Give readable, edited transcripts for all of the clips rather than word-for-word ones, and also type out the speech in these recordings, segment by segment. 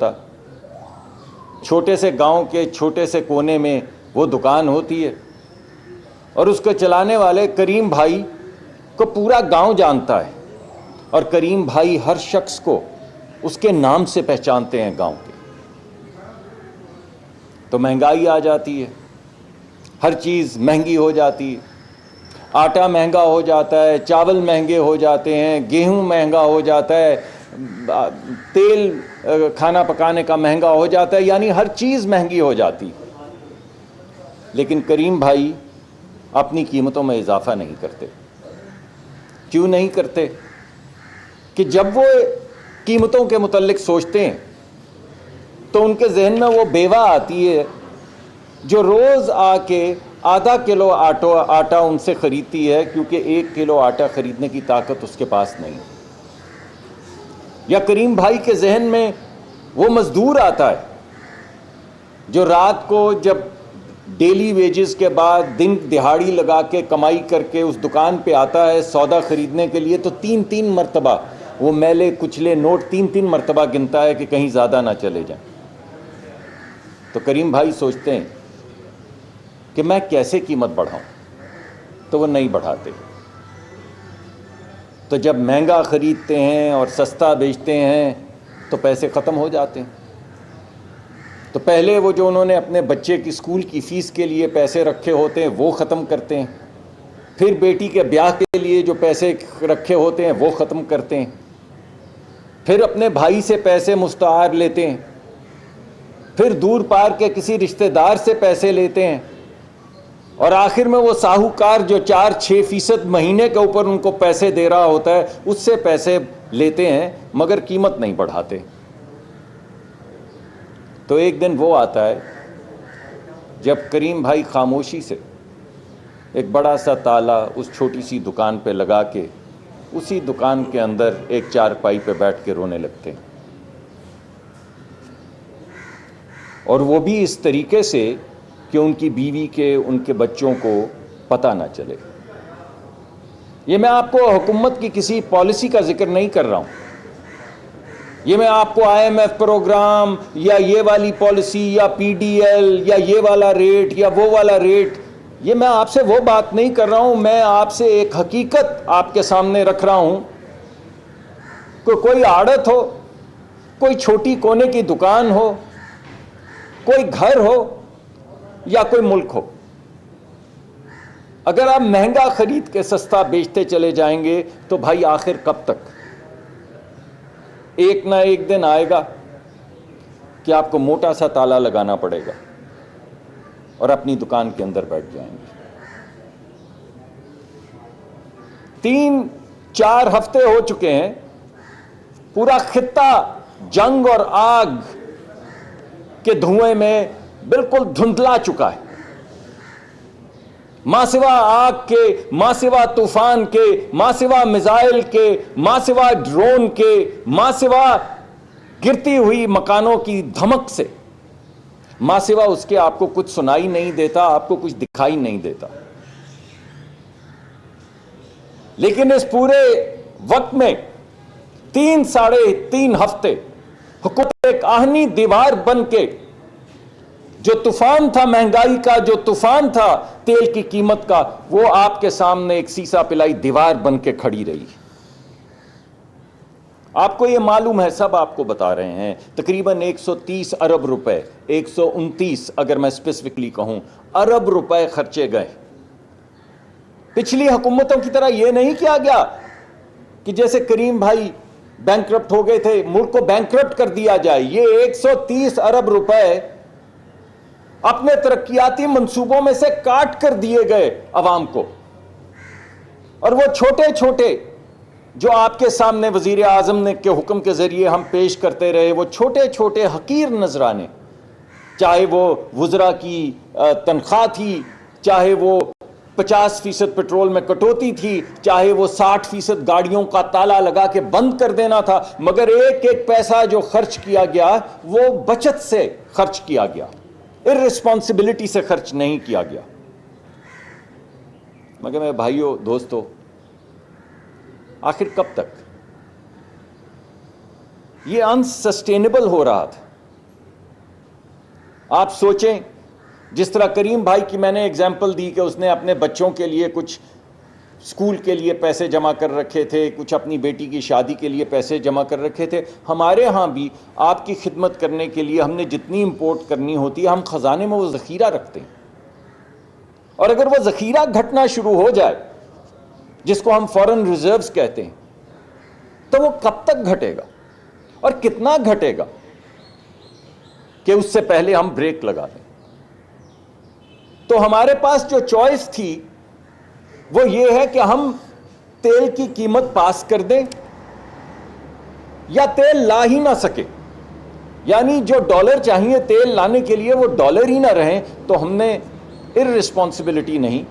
ہوتا، چھوٹے سے گاؤں کے چھوٹے سے کونے میں وہ دکان ہوتی ہے اور اس کو چلانے والے کریم بھائی کو پورا گاؤں جانتا ہے اور کریم بھائی ہر شخص کو اس کے نام سے پہچانتے ہیں گاؤں کے۔ تو مہنگائی آ جاتی ہے، ہر چیز مہنگی ہو جاتی ہے، آٹا مہنگا ہو جاتا ہے، چاول مہنگے ہو جاتے ہیں، گیہوں مہنگا ہو جاتا ہے، تیل کھانا پکانے کا مہنگا ہو جاتا ہے، یعنی ہر چیز مہنگی ہو جاتی۔ لیکن کریم بھائی اپنی قیمتوں میں اضافہ نہیں کرتے۔ کیوں نہیں کرتے؟ کہ جب وہ قیمتوں کے متعلق سوچتے ہیں تو ان کے ذہن میں وہ بیوہ آتی ہے جو روز آ کے آدھا کلو آٹا ان سے خریدتی ہے، کیونکہ 1 کلو آٹا خریدنے کی طاقت اس کے پاس نہیں۔ یا کریم بھائی کے ذہن میں وہ مزدور آتا ہے جو رات کو جب ڈیلی ویجز کے بعد دن دہاڑی لگا کے کمائی کر کے اس دکان پہ آتا ہے سودا خریدنے کے لیے، تو 3 مرتبہ وہ میلے کچلے نوٹ 3 مرتبہ گنتا ہے کہ کہیں زیادہ نہ چلے جائیں۔ تو کریم بھائی سوچتے ہیں کہ میں کیسے قیمت بڑھاؤں، تو وہ نہیں بڑھاتے۔ تو جب مہنگا خریدتے ہیں اور سستا بیچتے ہیں تو پیسے ختم ہو جاتے ہیں۔ تو پہلے وہ جو انہوں نے اپنے بچے کی اسکول کی فیس کے لیے پیسے رکھے ہوتے ہیں وہ ختم کرتے ہیں، پھر بیٹی کے بیاہ کے لیے جو پیسے رکھے ہوتے ہیں وہ ختم کرتے ہیں، پھر اپنے بھائی سے پیسے مستعار لیتے ہیں، پھر دور پار کے کسی رشتہ دار سے پیسے لیتے ہیں، اور آخر میں وہ ساہوکار جو 4-6% مہینے کے اوپر ان کو پیسے دے رہا ہوتا ہے اس سے پیسے لیتے ہیں، مگر قیمت نہیں بڑھاتے۔ تو ایک دن وہ آتا ہے جب کریم بھائی خاموشی سے ایک بڑا سا تالا اس چھوٹی سی دکان پہ لگا کے اسی دکان کے اندر ایک چارپائی پہ بیٹھ کے رونے لگتے ہیں، اور وہ بھی اس طریقے سے کہ ان کی بیوی کے ان کے بچوں کو پتہ نہ چلے۔ یہ میں آپ کو حکومت کی کسی پالیسی کا ذکر نہیں کر رہا ہوں، یہ میں آپ کو IMF پروگرام یا یہ والی پالیسی یا PDL یا یہ والا ریٹ یا وہ والا ریٹ، یہ میں آپ سے وہ بات نہیں کر رہا ہوں۔ میں آپ سے ایک حقیقت آپ کے سامنے رکھ رہا ہوں کہ کوئی آڑت ہو، کوئی چھوٹی کونے کی دکان ہو، کوئی گھر ہو یا کوئی ملک ہو، اگر آپ مہنگا خرید کے سستا بیچتے چلے جائیں گے تو بھائی آخر کب تک؟ ایک نہ ایک دن آئے گا کہ آپ کو موٹا سا تالا لگانا پڑے گا اور اپنی دکان کے اندر بیٹھ جائیں گے۔ 3-4 ہفتے ہو چکے ہیں، پورا خطہ جنگ اور آگ کے دھوئیں میں بالکل دھندلا چکا ہے۔ ماں سوا آگ کے، ماں سوا طوفان کے، ماں سوا میزائل کے، ماں سوا ڈرون کے، ماں سوا گرتی ہوئی مکانوں کی دھمک سے، ماں سوا اس کے آپ کو کچھ سنائی نہیں دیتا، آپ کو کچھ دکھائی نہیں دیتا۔ لیکن اس پورے وقت میں 3-3.5 ہفتے حکومت ایک آہنی دیوار بن کے، جو طوفان تھا مہنگائی کا، جو طوفان تھا تیل کی قیمت کا، وہ آپ کے سامنے ایک سیسا پلائی دیوار بن کے کھڑی رہی۔ آپ کو یہ معلوم ہے، سب آپ کو بتا رہے ہیں، تقریباً 130 ارب روپے، 129 اگر میں اسپیسیفکلی کہوں ارب روپے خرچے گئے۔ پچھلی حکومتوں کی طرح یہ نہیں کیا گیا کہ جیسے کریم بھائی بینکرپٹ ہو گئے تھے ملک کو بینکرپٹ کر دیا جائے۔ یہ 130 ارب روپے اپنے ترقیاتی منصوبوں میں سے کاٹ کر دیے گئے عوام کو، اور وہ چھوٹے چھوٹے جو آپ کے سامنے وزیر اعظم نے کے حکم کے ذریعے ہم پیش کرتے رہے، وہ چھوٹے چھوٹے حقیر نذرانے، چاہے وہ وزراء کی تنخواہ تھی، چاہے وہ 50% پیٹرول میں کٹوتی تھی، چاہے وہ 60% گاڑیوں کا تالا لگا کے بند کر دینا تھا، مگر ایک ایک پیسہ جو خرچ کیا گیا وہ بچت سے خرچ کیا گیا، ارسپانسبلٹی سے خرچ نہیں کیا گیا۔ مگر میرے بھائیوں دوستو، آخر کب تک؟ یہ انسسٹینیبل ہو رہا تھا۔ آپ سوچیں جس طرح کریم بھائی کی میں نے اگزامپل دی کہ اس نے اپنے بچوں کے لیے کچھ اسکول کے لیے پیسے جمع کر رکھے تھے, کچھ اپنی بیٹی کی شادی کے لیے پیسے جمع کر رکھے تھے. ہمارے ہاں بھی آپ کی خدمت کرنے کے لیے ہم نے جتنی امپورٹ کرنی ہوتی ہے ہم خزانے میں وہ ذخیرہ رکھتے ہیں, اور اگر وہ ذخیرہ گھٹنا شروع ہو جائے جس کو ہم فورن ریزروز کہتے ہیں, تو وہ کب تک گھٹے گا اور کتنا گھٹے گا کہ اس سے پہلے ہم بریک لگا دیں. تو ہمارے پاس جو چوائس تھی وہ یہ ہے کہ ہم تیل کی قیمت پاس کر دیں یا تیل لا ہی نہ سکے, یعنی جو ڈالر چاہیے تیل لانے کے لیے وہ ڈالر ہی نہ رہیں. تو ہم نے ارسپانسبلٹی نہیں,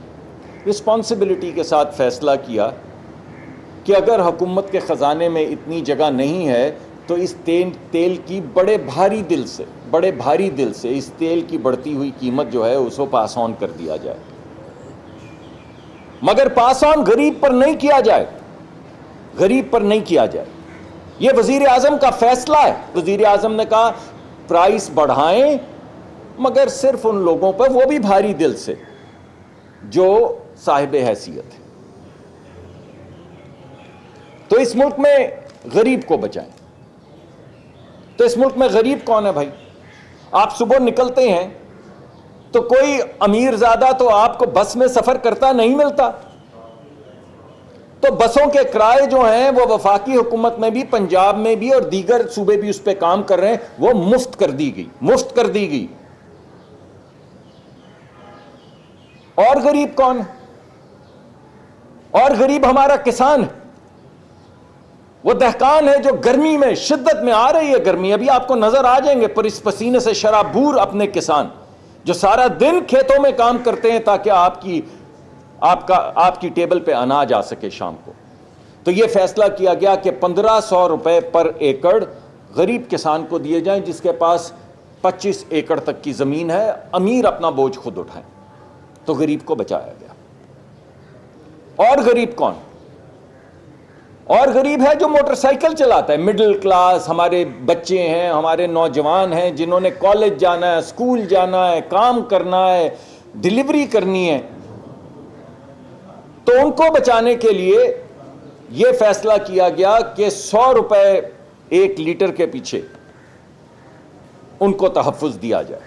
رسپانسبلٹی کے ساتھ فیصلہ کیا کہ اگر حکومت کے خزانے میں اتنی جگہ نہیں ہے تو اس تیل کی بڑے بھاری دل سے اس تیل کی بڑھتی ہوئی قیمت جو ہے اس کو پاس آن کر دیا جائے. مگر پاس آن غریب پر نہیں کیا جائے, غریب پر نہیں کیا جائے. یہ وزیر اعظم کا فیصلہ ہے. وزیر اعظم نے کہا پرائس بڑھائیں مگر صرف ان لوگوں پر, وہ بھی بھاری دل سے, جو صاحب حیثیت ہے. تو اس ملک میں غریب کو بچائیں. تو اس ملک میں غریب کون ہے بھائی؟ آپ صبح نکلتے ہیں تو کوئی امیر زادہ تو آپ کو بس میں سفر کرتا نہیں ملتا. تو بسوں کے کرائے جو ہیں وہ وفاقی حکومت میں بھی, پنجاب میں بھی اور دیگر صوبے بھی اس پہ کام کر رہے ہیں, وہ مفت کر دی گئی. اور غریب کون ہے؟ اور غریب ہمارا کسان ہے, وہ دہقان ہے جو گرمی میں, شدت میں آ رہی ہے گرمی, ابھی آپ کو نظر آ جائیں گے پسینے سے شرابور اپنے کسان جو سارا دن کھیتوں میں کام کرتے ہیں تاکہ آپ کی ٹیبل پہ اناج آ سکے شام کو. تو یہ فیصلہ کیا گیا کہ 1500 روپے پر ایکڑ غریب کسان کو دیے جائیں جس کے پاس 25 ایکڑ تک کی زمین ہے, امیر اپنا بوجھ خود اٹھائیں. تو غریب کو بچایا گیا. اور غریب کون؟ اور غریب ہے جو موٹر سائیکل چلاتا ہے, مڈل کلاس, ہمارے بچے ہیں, ہمارے نوجوان ہیں جنہوں نے کالج جانا ہے, اسکول جانا ہے, کام کرنا ہے, ڈلیوری کرنی ہے. تو ان کو بچانے کے لیے یہ فیصلہ کیا گیا کہ 100 روپے 1 لیٹر کے پیچھے ان کو تحفظ دیا جائے.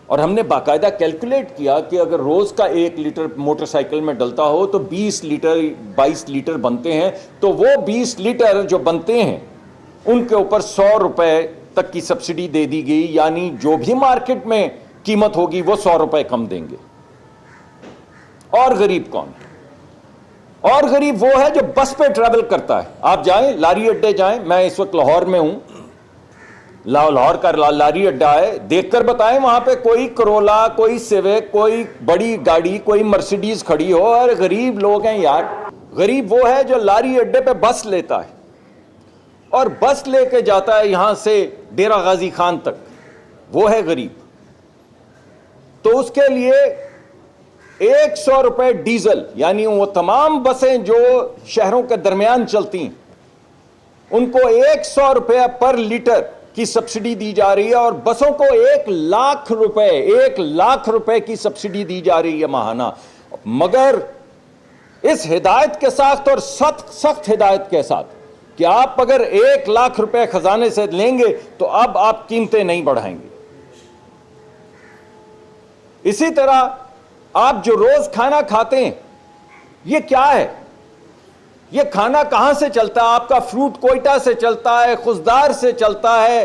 اور ہم نے باقاعدہ کیلکولیٹ کیا کہ اگر روز کا 1 لیٹر موٹر سائیکل میں ڈلتا ہو تو 20 لیٹر 22 لیٹر بنتے ہیں. تو وہ 20 لیٹر جو بنتے ہیں ان کے اوپر 100 روپے تک کی سبسڈی دے دی گئی, یعنی جو بھی مارکیٹ میں قیمت ہوگی وہ 100 روپے کم دیں گے. اور غریب کون؟ اور غریب وہ ہے جو بس پہ ٹریول کرتا ہے. آپ جائیں لاری اڈے جائیں, میں اس وقت لاہور میں ہوں, لاہور کا لاری اڈا ہے, دیکھ کر بتائیں وہاں پہ کوئی کرولا, کوئی سیوک, کوئی بڑی گاڑی, کوئی مرسیڈیز کھڑی ہو. اور غریب لوگ ہیں یار. غریب وہ ہے جو لاری اڈے پہ بس لیتا ہے اور بس لے کے جاتا ہے یہاں سے ڈیرہ غازی خان تک, وہ ہے غریب. تو اس کے لیے 100 روپے ڈیزل, یعنی وہ تمام بسیں جو شہروں کے درمیان چلتی ہیں ان کو 100 روپے پر لیٹر کی سبسڈی دی جا رہی ہے, اور بسوں کو 1 لاکھ روپے کی سبسڈی دی جا رہی ہے ماہانہ. مگر اس ہدایت کے ساتھ, اور سخت ہدایت کے ساتھ, کہ آپ اگر 1 لاکھ روپے خزانے سے لیں گے تو اب آپ قیمتیں نہیں بڑھائیں گے. اسی طرح آپ جو روز کھانا کھاتے ہیں یہ کیا ہے؟ یہ کھانا کہاں سے چلتا ہے؟ آپ کا فروٹ کوئٹہ سے چلتا ہے, خضدار سے چلتا ہے,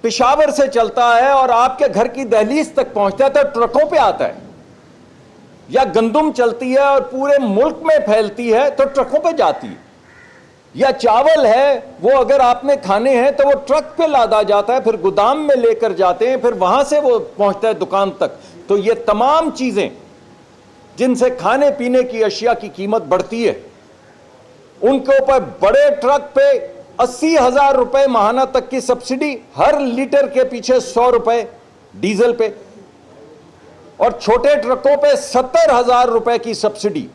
پشاور سے چلتا ہے, اور آپ کے گھر کی دہلیز تک پہنچتا ہے تو ٹرکوں پہ آتا ہے. یا گندم چلتی ہے اور پورے ملک میں پھیلتی ہے تو ٹرکوں پہ جاتی ہے. یا چاول ہے وہ اگر آپ نے کھانے ہیں تو وہ ٹرک پہ لادا جاتا ہے, پھر گودام میں لے کر جاتے ہیں, پھر وہاں سے وہ پہنچتا ہے دکان تک. تو یہ تمام چیزیں جن سے کھانے پینے کی اشیاء کی قیمت بڑھتی ہے ان کے اوپر بڑے ٹرک پہ 80,000 روپے ماہانہ تک کی سبسڈی, ہر لیٹر کے پیچھے 100 روپے ڈیزل پہ, اور چھوٹے ٹرکوں پہ 70,000 روپے کی سبسڈی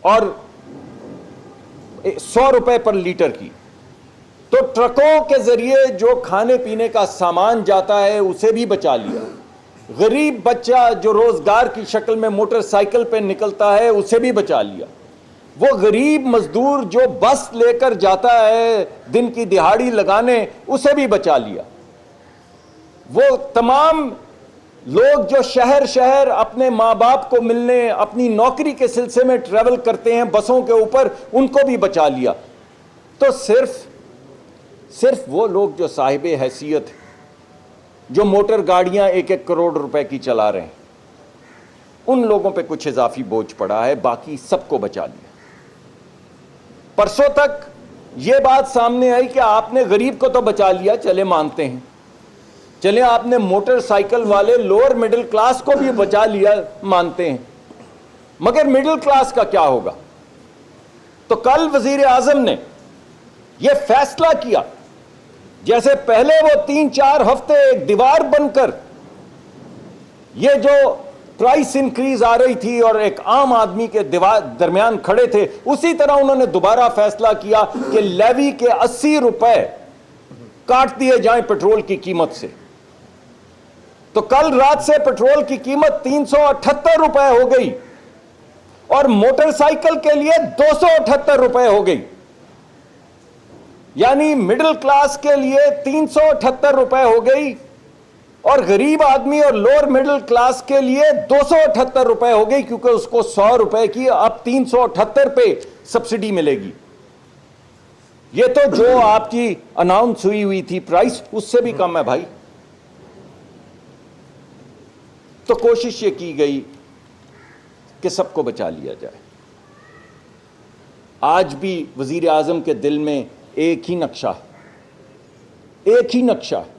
اور 100 روپے پر لیٹر کی. تو ٹرکوں کے ذریعے جو کھانے پینے کا سامان جاتا ہے اسے بھی بچا لیا. غریب بچہ جو روزگار کی شکل میں موٹر سائیکل پہ نکلتا ہے اسے بھی بچا لیا. وہ غریب مزدور جو بس لے کر جاتا ہے دن کی دہاڑی لگانے اسے بھی بچا لیا. وہ تمام لوگ جو شہر شہر اپنے ماں باپ کو ملنے اپنی نوکری کے سلسلے میں ٹریول کرتے ہیں بسوں کے اوپر ان کو بھی بچا لیا. تو صرف وہ لوگ جو صاحب حیثیت جو موٹر گاڑیاں 1-1 کروڑ روپے کی چلا رہے ہیں ان لوگوں پہ کچھ اضافی بوجھ پڑا ہے, باقی سب کو بچا لیا. پرسوں تک یہ بات سامنے آئی کہ آپ نے غریب کو تو بچا لیا, چلے مانتے ہیں, چلے آپ نے موٹر سائیکل والے لوور مڈل کلاس کو بھی بچا لیا, مانتے ہیں, مگر مڈل کلاس کا کیا ہوگا؟ تو کل وزیر اعظم نے یہ فیصلہ کیا, جیسے پہلے وہ 3-4 ہفتے ایک دیوار بن کر یہ جو پرائس انکریز آ رہی تھی اور ایک عام آدمی کے درمیان کھڑے تھے, اسی طرح انہوں نے دوبارہ فیصلہ کیا کہ لیوی کے 80 روپے کاٹ دیے جائیں پٹرول کی قیمت سے. تو کل رات سے پٹرول کی قیمت 378 روپے ہو گئی اور موٹر سائیکل کے لیے 278 روپے ہو گئی. یعنی مڈل کلاس کے لیے 378 روپے ہو گئی اور غریب آدمی اور لوور مڈل کلاس کے لیے 278 روپے ہو گئی, کیونکہ اس کو 100 روپے کی اب 378 پہ سبسڈی ملے گی. یہ تو جو آپ کی اناؤنس ہوئی تھی پرائس اس سے بھی کم ہے بھائی. تو کوشش یہ کی گئی کہ سب کو بچا لیا جائے. آج بھی وزیر اعظم کے دل میں ایک ہی نقشہ ہے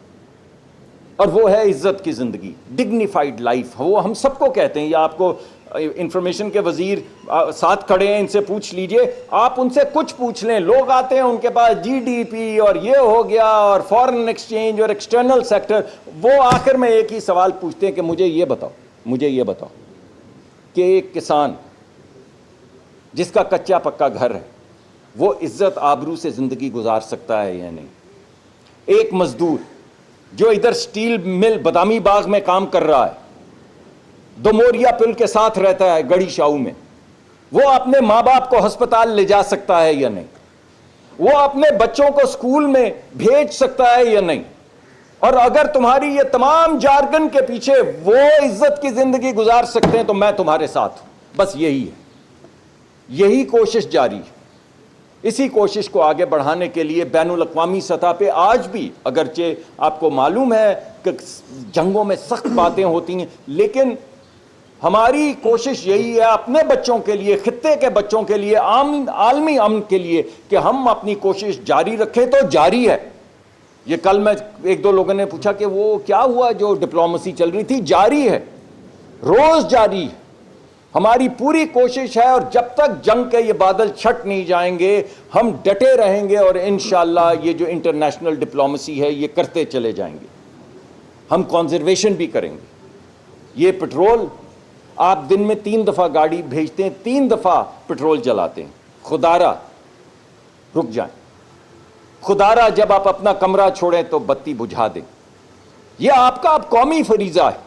اور وہ ہے عزت کی زندگی, ڈگنیفائڈ لائف. وہ ہم سب کو کہتے ہیں, یا آپ کو انفارمیشن کے وزیر ساتھ کھڑے ہیں, ان سے پوچھ لیجئے, آپ ان سے کچھ پوچھ لیں, لوگ آتے ہیں ان کے پاس جی ڈی پی اور یہ ہو گیا اور فارن ایکسچینج اور ایکسٹرنل سیکٹر, وہ آخر میں ایک ہی سوال پوچھتے ہیں کہ مجھے یہ بتاؤ کہ ایک کسان جس کا کچا پکا گھر ہے وہ عزت آبرو سے زندگی گزار سکتا ہے یا نہیں؟ ایک مزدور جو ادھر سٹیل مل بادامی باغ میں کام کر رہا ہے, دوموریا پل کے ساتھ رہتا ہے گڑی شاہو میں, وہ اپنے ماں باپ کو ہسپتال لے جا سکتا ہے یا نہیں؟ وہ اپنے بچوں کو سکول میں بھیج سکتا ہے یا نہیں؟ اور اگر تمہاری یہ تمام جارگن کے پیچھے وہ عزت کی زندگی گزار سکتے ہیں تو میں تمہارے ساتھ ہوں. بس یہی ہے, یہی کوشش جاری ہے. اسی کوشش کو آگے بڑھانے کے لیے بین الاقوامی سطح پہ آج بھی, اگرچہ آپ کو معلوم ہے کہ جنگوں میں سخت باتیں ہوتی ہیں, لیکن ہماری کوشش یہی ہے اپنے بچوں کے لیے, خطے کے بچوں کے لیے, عالمی امن کے لیے, کہ ہم اپنی کوشش جاری رکھیں. تو جاری ہے. یہ کل میں 1-2 لوگوں نے پوچھا کہ وہ کیا ہوا جو ڈپلومیسی چل رہی تھی, جاری ہے, روز جاری ہے. ہماری پوری کوشش ہے اور جب تک جنگ کے یہ بادل چھٹ نہیں جائیں گے ہم ڈٹے رہیں گے اور انشاءاللہ یہ جو انٹرنیشنل ڈپلومیسی ہے یہ کرتے چلے جائیں گے. ہم کنزرویشن بھی کریں گے. یہ پٹرول آپ دن میں 3 دفعہ گاڑی بھیجتے ہیں, 3 دفعہ پٹرول جلاتے ہیں. خدارا رک جائیں, خدارا جب آپ اپنا کمرہ چھوڑیں تو بتی بجھا دیں. یہ آپ کا اب قومی فریضہ ہے.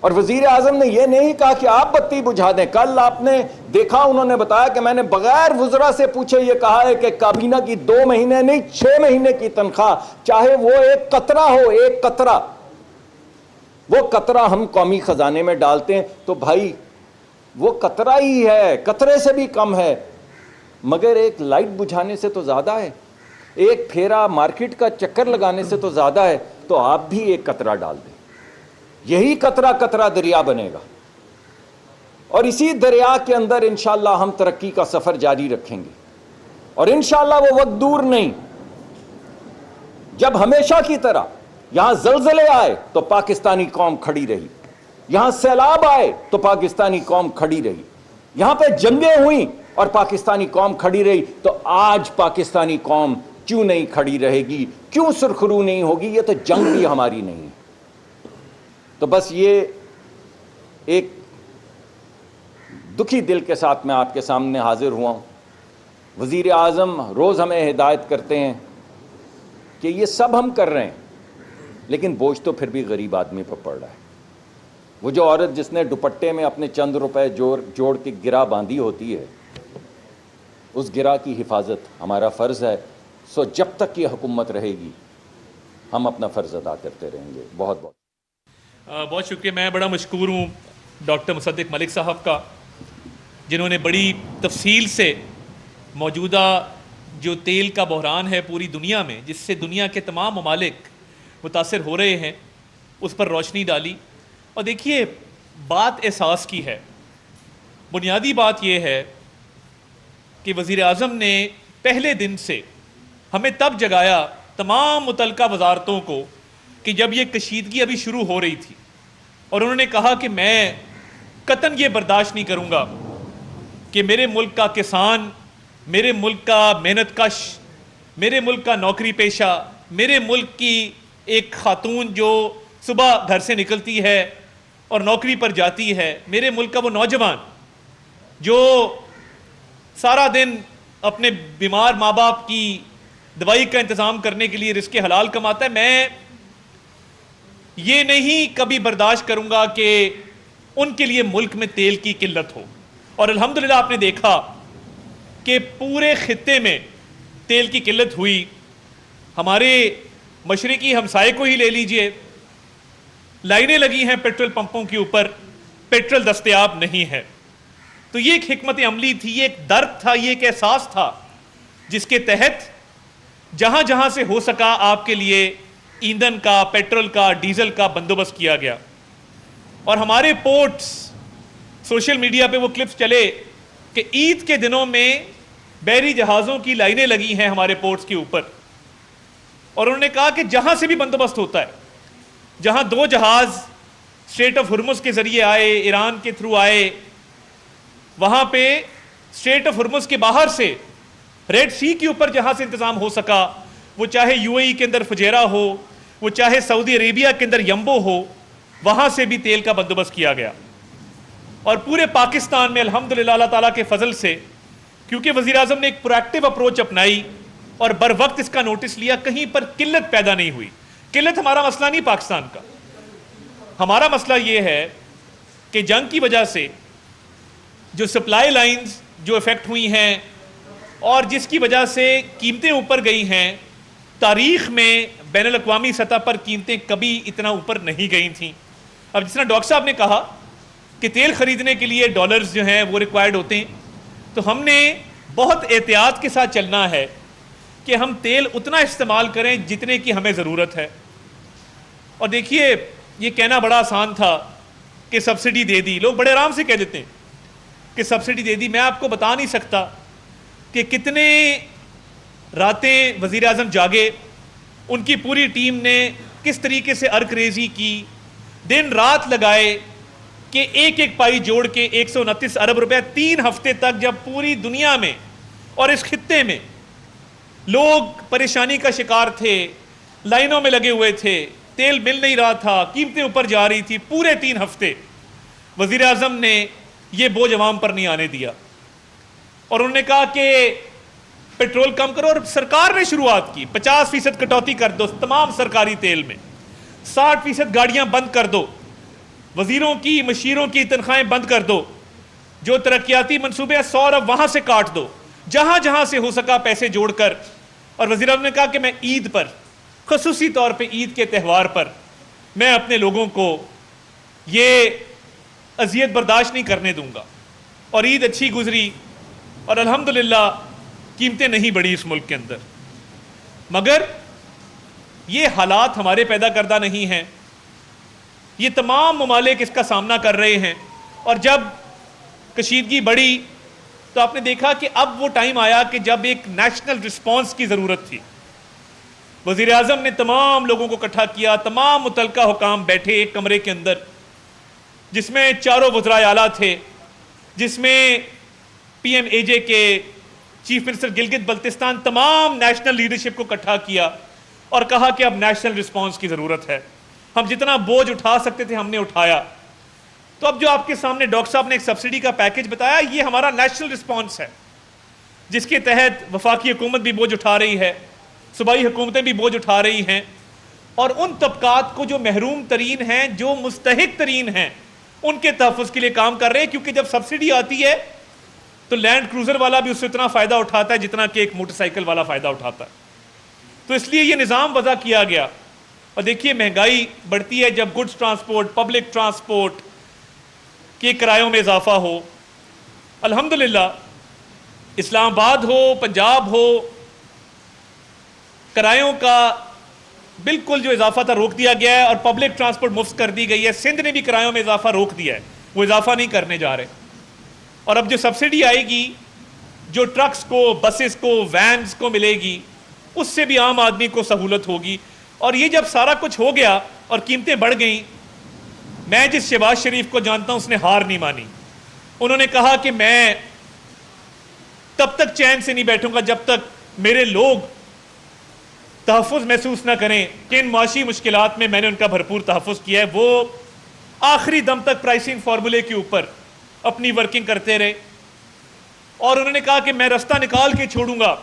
اور وزیر اعظم نے یہ نہیں کہا کہ آپ بتی بجھا دیں. کل آپ نے دیکھا, انہوں نے بتایا کہ میں نے بغیر وزراء سے پوچھے یہ کہا ہے کہ کابینہ کی 2 مہینے نہیں 6 مہینے کی تنخواہ, چاہے وہ ایک قطرہ ہو, ایک قطرہ, وہ قطرہ ہم قومی خزانے میں ڈالتے ہیں. تو بھائی وہ قطرہ ہی ہے, قطرے سے بھی کم ہے, مگر ایک لائٹ بجھانے سے تو زیادہ ہے, ایک پھیرا مارکیٹ کا چکر لگانے سے تو زیادہ ہے. تو آپ بھی ایک قطرہ ڈال دیں, یہی قطرہ قطرہ دریا بنے گا. اور اسی دریا کے اندر انشاءاللہ ہم ترقی کا سفر جاری رکھیں گے. اور انشاءاللہ وہ وقت دور نہیں جب ہمیشہ کی طرح یہاں زلزلے آئے تو پاکستانی قوم کھڑی رہی, یہاں سیلاب آئے تو پاکستانی قوم کھڑی رہی, یہاں پہ جنگیں ہوئیں اور پاکستانی قوم کھڑی رہی. تو آج پاکستانی قوم کیوں نہیں کھڑی رہے گی, کیوں سرخرو نہیں ہوگی؟ یہ تو جنگ بھی ہماری نہیں ہے. تو بس یہ ایک دکھی دل کے ساتھ میں آپ کے سامنے حاضر ہوا ہوں. وزیر اعظم روز ہمیں ہدایت کرتے ہیں کہ یہ سب ہم کر رہے ہیں لیکن بوجھ تو پھر بھی غریب آدمی پر پڑ رہا ہے. وہ جو عورت جس نے دوپٹے میں اپنے چند روپے جوڑ کے گرہ باندھی ہوتی ہے, اس گرہ کی حفاظت ہمارا فرض ہے. سو جب تک یہ حکومت رہے گی ہم اپنا فرض ادا کرتے رہیں گے. بہت بہت شکریہ. میں بڑا مشکور ہوں ڈاکٹر مصدق ملک صاحب کا, جنہوں نے بڑی تفصیل سے موجودہ جو تیل کا بحران ہے پوری دنیا میں, جس سے دنیا کے تمام ممالک متاثر ہو رہے ہیں, اس پر روشنی ڈالی. اور دیکھیے, بات احساس کی ہے. بنیادی بات یہ ہے کہ وزیر اعظم نے پہلے دن سے ہمیں تب جگایا تمام متعلقہ وزارتوں کو کہ جب یہ کشیدگی ابھی شروع ہو رہی تھی, اور انہوں نے کہا کہ میں قطعاً یہ برداشت نہیں کروں گا کہ میرے ملک کا کسان, میرے ملک کا محنت کش, میرے ملک کا نوکری پیشہ, میرے ملک کی ایک خاتون جو صبح گھر سے نکلتی ہے اور نوکری پر جاتی ہے, میرے ملک کا وہ نوجوان جو سارا دن اپنے بیمار ماں باپ کی دوائی کا انتظام کرنے کے لیے رزق حلال کماتا ہے, میں یہ نہیں کبھی برداشت کروں گا کہ ان کے لیے ملک میں تیل کی قلت ہو. اور الحمدللہ آپ نے دیکھا کہ پورے خطے میں تیل کی قلت ہوئی. ہمارے مشرقی ہمسائے کو ہی لے لیجئے, لائنیں لگی ہیں پیٹرول پمپوں کے اوپر, پیٹرول دستیاب نہیں ہے. تو یہ ایک حکمت عملی تھی, یہ ایک درد تھا, یہ ایک احساس تھا جس کے تحت جہاں جہاں سے ہو سکا آپ کے لیے ایندھن کا, پیٹرول کا, ڈیزل کا بندوبست کیا گیا. اور ہمارے پورٹس, سوشل میڈیا پہ وہ کلپس چلے کہ عید کے دنوں میں بحری جہازوں کی لائنیں لگی ہیں ہمارے پورٹس کے اوپر, اور انہوں نے کہا کہ جہاں سے بھی بندوبست ہوتا ہے, جہاں 2 جہاز اسٹریٹ آف ہرمز کے ذریعے آئے, ایران کے تھرو آئے, وہاں پہ اسٹریٹ آف ہرمز کے باہر سے ریڈ سی کے اوپر جہاں سے انتظام ہو سکا, وہ چاہے یو اے ای کے اندر فجیرہ ہو, وہ چاہے سعودی عربیہ کے اندر یمبو ہو, وہاں سے بھی تیل کا بندوبست کیا گیا. اور پورے پاکستان میں الحمدللہ اللہ تعالیٰ کے فضل سے, کیونکہ وزیر اعظم نے ایک پروایکٹیو اپروچ اپنائی اور بر وقت اس کا نوٹس لیا, کہیں پر قلت پیدا نہیں ہوئی. قلت ہمارا مسئلہ نہیں پاکستان کا, ہمارا مسئلہ یہ ہے کہ جنگ کی وجہ سے جو سپلائی لائنز جو افیکٹ ہوئی ہیں اور جس کی وجہ سے قیمتیں اوپر گئی ہیں, تاریخ میں بین الاقوامی سطح پر قیمتیں کبھی اتنا اوپر نہیں گئی تھیں. اب جس طرح ڈاکٹر صاحب نے کہا کہ تیل خریدنے کے لیے ڈالرز جو ہیں وہ ریکوائرڈ ہوتے ہیں, تو ہم نے بہت احتیاط کے ساتھ چلنا ہے کہ ہم تیل اتنا استعمال کریں جتنے کی ہمیں ضرورت ہے. اور دیکھیے, یہ کہنا بڑا آسان تھا کہ سبسڈی دے دی, لوگ بڑے آرام سے کہہ دیتے ہیں کہ سبسڈی دے دی. میں آپ کو بتا نہیں سکتا کہ کتنے راتیں وزیر اعظم جاگے, ان کی پوری ٹیم نے کس طریقے سے ارک ریزی کی, دن رات لگائے کہ ایک ایک پائی جوڑ کے 129 ارب روپے 3 ہفتے تک, جب پوری دنیا میں اور اس خطے میں لوگ پریشانی کا شکار تھے, لائنوں میں لگے ہوئے تھے, تیل مل نہیں رہا تھا, قیمتیں اوپر جا رہی تھی, پورے 3 ہفتے وزیر اعظم نے یہ بوجھ عوام پر نہیں آنے دیا. اور انہوں نے کہا کہ پیٹرول کم کرو, اور سرکار نے شروعات کی, 50% کٹوتی کر دو تمام سرکاری تیل میں, 60% گاڑیاں بند کر دو, وزیروں کی مشیروں کی تنخواہیں بند کر دو, جو ترقیاتی منصوبے 100 ارب وہاں سے کاٹ دو, جہاں جہاں سے ہو سکا پیسے جوڑ کر. اور وزیر اعظم نے کہا کہ میں عید پر, خصوصی طور پہ عید کے تہوار پر, میں اپنے لوگوں کو یہ اذیت برداشت نہیں کرنے دوں گا. اور عید اچھی گزری اور الحمدللہ قیمتیں نہیں بڑھی اس ملک کے اندر. مگر یہ حالات ہمارے پیدا کردہ نہیں ہیں, یہ تمام ممالک اس کا سامنا کر رہے ہیں. اور جب کشیدگی بڑھی تو آپ نے دیکھا کہ اب وہ ٹائم آیا کہ جب ایک نیشنل رسپانس کی ضرورت تھی. وزیر اعظم نے تمام لوگوں کو اکٹھا کیا, تمام متعلقہ حکام بیٹھے ایک کمرے کے اندر, جس میں 4 وزرائے اعلیٰ تھے, جس میں پی ایم اے جے کے چیف منسٹر گلگت بلتستان, تمام نیشنل لیڈرشپ کو اکٹھا کیا اور کہا کہ اب نیشنل رسپانس کی ضرورت ہے. ہم جتنا بوجھ اٹھا سکتے تھے ہم نے اٹھایا. تو اب جو آپ کے سامنے ڈاکٹر صاحب نے ایک سبسڈی کا پیکج بتایا, یہ ہمارا نیشنل رسپانس ہے, جس کے تحت وفاقی حکومت بھی بوجھ اٹھا رہی ہے, صوبائی حکومتیں بھی بوجھ اٹھا رہی ہیں، اور ان طبقات کو جو محروم ترین ہیں، جو مستحق ترین ہیں، ان کے تحفظ کے لیے کام کر رہے ہیں، کیونکہ جب سبسڈی آتی ہے تو لینڈ کروزر والا بھی اس سے اتنا فائدہ اٹھاتا ہے جتنا کہ ایک موٹر سائیکل والا فائدہ اٹھاتا ہے. تو اس لیے یہ نظام وضع کیا گیا. اور دیکھیے مہنگائی بڑھتی ہے جب گڈس ٹرانسپورٹ، پبلک ٹرانسپورٹ کے کرایوں میں اضافہ ہو. الحمدللہ اسلام آباد ہو، پنجاب ہو، کرایوں کا بالکل جو اضافہ تھا روک دیا گیا ہے، اور پبلک ٹرانسپورٹ مفت کر دی گئی ہے. سندھ نے بھی کرایوں میں اضافہ روک دیا ہے، وہ اضافہ نہیں کرنے جا رہے. اور اب جو سبسڈی آئے گی، جو ٹرکس کو، بسز کو، وینز کو ملے گی، اس سے بھی عام آدمی کو سہولت ہوگی. اور یہ جب سارا کچھ ہو گیا اور قیمتیں بڑھ گئیں، میں جس شہباز شریف کو جانتا ہوں اس نے ہار نہیں مانی. انہوں نے کہا کہ میں تب تک چین سے نہیں بیٹھوں گا جب تک میرے لوگ تحفظ محسوس نہ کریں. کہ ان معاشی مشکلات میں نے ان کا بھرپور تحفظ کیا ہے. وہ آخری دم تک پرائسنگ فارمولے کے اوپر اپنی ورکنگ کرتے رہے، اور انہوں نے کہا کہ میں رستہ نکال کے چھوڑوں گا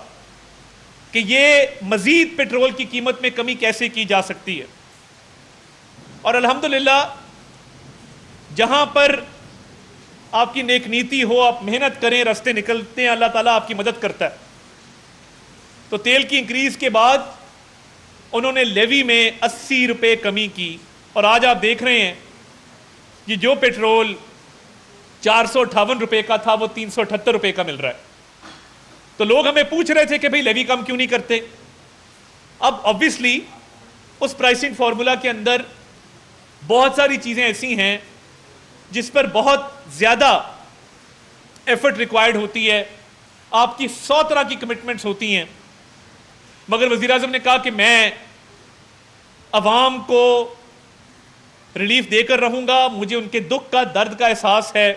کہ یہ مزید پیٹرول کی قیمت میں کمی کیسے کی جا سکتی ہے. اور الحمدللہ جہاں پر آپ کی نیک نیتی ہو، آپ محنت کریں، رستے نکلتے ہیں، اللہ تعالیٰ آپ کی مدد کرتا ہے. تو تیل کی انکریز کے بعد انہوں نے لیوی میں 80 روپے کمی کی، اور آج آپ دیکھ رہے ہیں یہ جو پیٹرول 458 روپے کا تھا وہ 378 روپے کا مل رہا ہے. تو لوگ ہمیں پوچھ رہے تھے کہ بھئی لیوی کم کیوں نہیں کرتے. اب obviously اس پرائسنگ فارمولا کے اندر بہت ساری چیزیں ایسی ہیں جس پر بہت زیادہ ایفرٹ ریکوائرڈ ہوتی ہے، آپ کی 100 طرح کی کمٹمنٹس ہوتی ہیں. مگر وزیراعظم نے کہا کہ میں عوام کو ریلیف دے کر رہوں گا، مجھے ان کے دکھ کا، درد کا احساس ہے،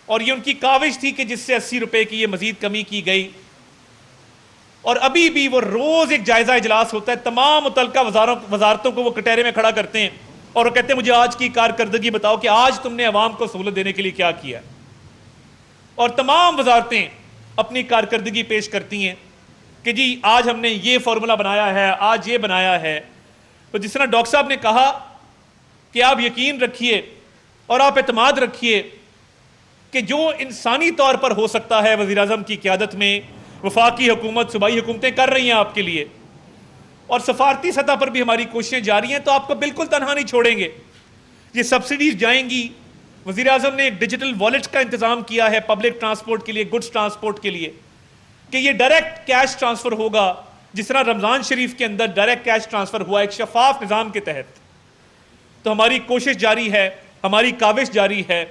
اور یہ ان کی کاوش تھی کہ جس سے 80 روپے کی یہ مزید کمی کی گئی. اور ابھی بھی وہ روز ایک جائزہ اجلاس ہوتا ہے، تمام متعلقہ وزارتوں کو وہ کٹہرے میں کھڑا کرتے ہیں اور وہ کہتے ہیں مجھے آج کی کارکردگی بتاؤ کہ آج تم نے عوام کو سہولت دینے کے لیے کیا کیا. اور تمام وزارتیں اپنی کارکردگی پیش کرتی ہیں کہ جی آج ہم نے یہ فارمولا بنایا ہے، آج یہ بنایا ہے. تو جس طرح ڈاکٹر صاحب نے کہا کہ آپ یقین رکھیے اور آپ اعتماد رکھیے کہ جو انسانی طور پر ہو سکتا ہے وزیراعظم کی قیادت میں وفاقی حکومت، صوبائی حکومتیں کر رہی ہیں آپ کے لیے، اور سفارتی سطح پر بھی ہماری کوششیں جاری ہیں. تو آپ کو بالکل تنہا نہیں چھوڑیں گے. یہ سبسڈیز جائیں گی. وزیراعظم نے ایک ڈیجیٹل والیٹ کا انتظام کیا ہے پبلک ٹرانسپورٹ کے لیے، گڈس ٹرانسپورٹ کے لیے، کہ یہ ڈائریکٹ کیش ٹرانسفر ہوگا جس طرح رمضان شریف کے اندر ڈائریکٹ کیش ٹرانسفر ہوا ایک شفاف نظام کے تحت. تو ہماری کوشش جاری ہے، ہماری کاوش جاری ہے